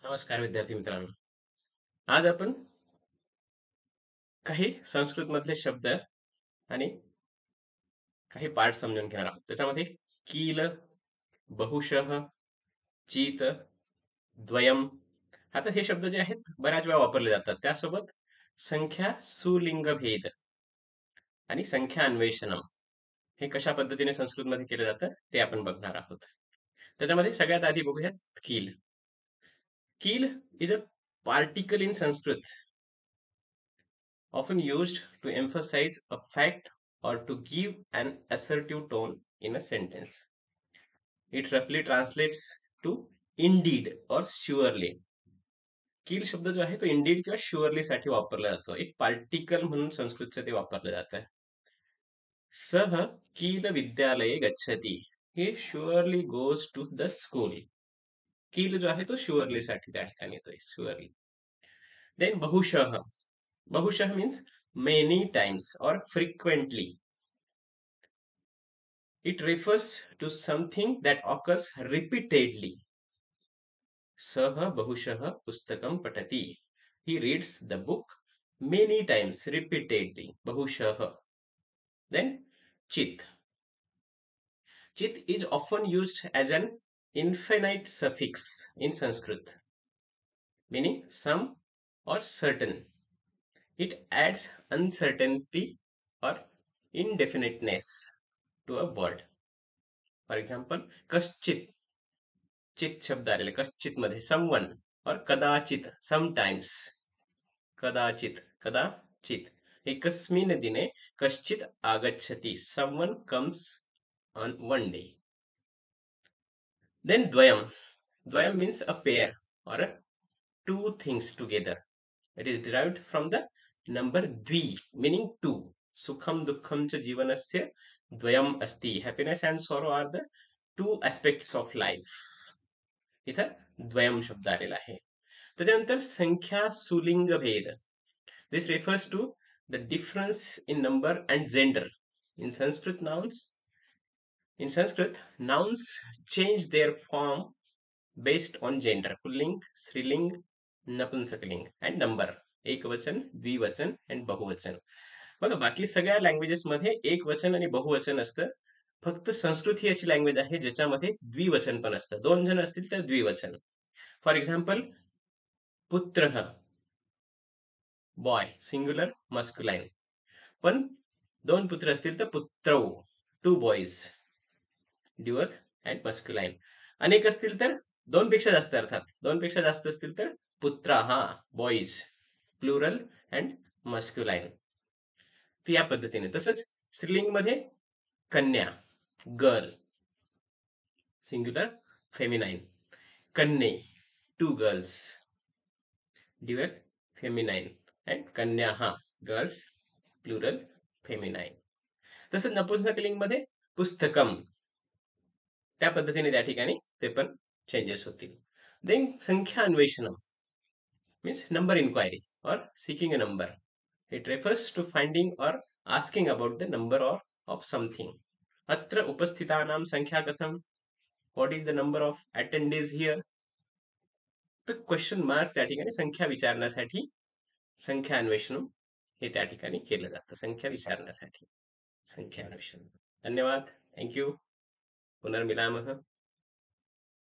नमस्कार विद्यार्थी मित्रांनो. आज आपण काही संस्कृत मधले शब्द आणि काही पाठ समजून घेणार आहोत. त्याच्यामध्ये कील, बहुशः, चित, द्वयम. आता हे शब्द जे आहेत बऱ्याच वेळा वापरले जातात. त्यासोबत संख्या सुलिंग भेद आणि संख्या अन्वेषणम हे कशा पद्धतीने संस्कृतमध्ये केलं जातं ते आपण बघणार आहोत. त्याच्यामध्ये सगळ्यात आधी बघूयात कील. कील is a particle in Sanskrit often used to emphasize a fact or to give an assertive tone in a sentence. It roughly translates to indeed or surely. कील शब्द जो आहे तो इंडीड किंवा शुअरली साठी वापरला जातो. एक पार्टिकल म्हणून संस्कृतचं ते वापरलं जातं. सह कील विद्यालये गच्छति. He surely goes to the school. कील जो आहे तो शुअरली साठी त्या ठिकाणी येतोय. शुअरली. देन बहुशः. Bahusha means many times or frequently. It refers to something that occurs repeatedly. Saha Bahushaha Pustakam Patati. He reads the book many times, repeatedly. Bahushaha. Then Chit. Chit is often used as an infinite suffix in Sanskrit, meaning some or certain. It adds uncertainty or indefiniteness to a word. For example कश्चित. चित शब्द आलेले कश्चित मध्ये someone और कदाचित sometimes. कदाचित कदाचित एकस्मिन् दिने कश्चित आगच्छति. Someone comes on one day. Then द्वयम. द्वयम means a pair or two things together. It is derived from the number dvi meaning two. Sukham dukkham च जीवनस्य द्वयम अस्ति. Happiness and sorrow are the two aspects of life. इथं द्वयम शब्द आलेला आहे. त्याच्यानंतर संख्या सुलिंग भेद. This refers to the difference in number and gender. In Sanskrit nouns change their form based on gender. पुल्लिंग, स्त्रीलिंग, नपुंसकलिंग and number. एकवचन, द्विवचन and बहुवचन. बघा बाकी सगळ्या लँग्वेजेस मध्ये एकवचन आणि बहुवचन असतं. फक्त संस्कृत ही अशी लँग्वेज आहे ज्याच्यामध्ये द्विवचन पण असतं. दोन जण असतील तर द्विवचन. फॉर एक्झाम्पल पुत्रः बॉय सिंग्युलर मस्क्युलाइन. पण दोन पुत्र असतील तर पुत्रौ टू बॉयज ड्युअल अँड मस्क्युलाइन. अनेक असतील तर दोन पेक्षा जास्त, अर्थात दोन पेक्षा जास्त असतील तर पुत्रा हा बॉईज प्लुरल अँड मस्क्युलाइन. ती या पद्धतीने. तसंच स्त्रीलिंग मध्ये कन्या गर्ल सिंग्युलर फेमिनाइन. कन्ये two girls dual feminine and कन्या हा गर्ल्स प्लुरल फेमिनाइन. तसंच नपुंसकलिंग मध्ये पुस्तकम. त्या पद्धतीने त्या ठिकाणी ते पण चेंजेस होतील. देन संख्या अन्वेषणम means number inquiry or seeking a number. It refers to finding or asking about the number of something. अत्र उपस्थितानां संख्या कथम. What is the number of attendees here? तर क्वेश्चन मार्क त्या ठिकाणी संख्या विचारण्यासाठी संख्या अन्वेषण हे त्या ठिकाणी केलं जातं. संख्या विचारण्यासाठी संख्या अन्वेषण. धन्यवाद. थँक्यू. पुनर्मिलामः.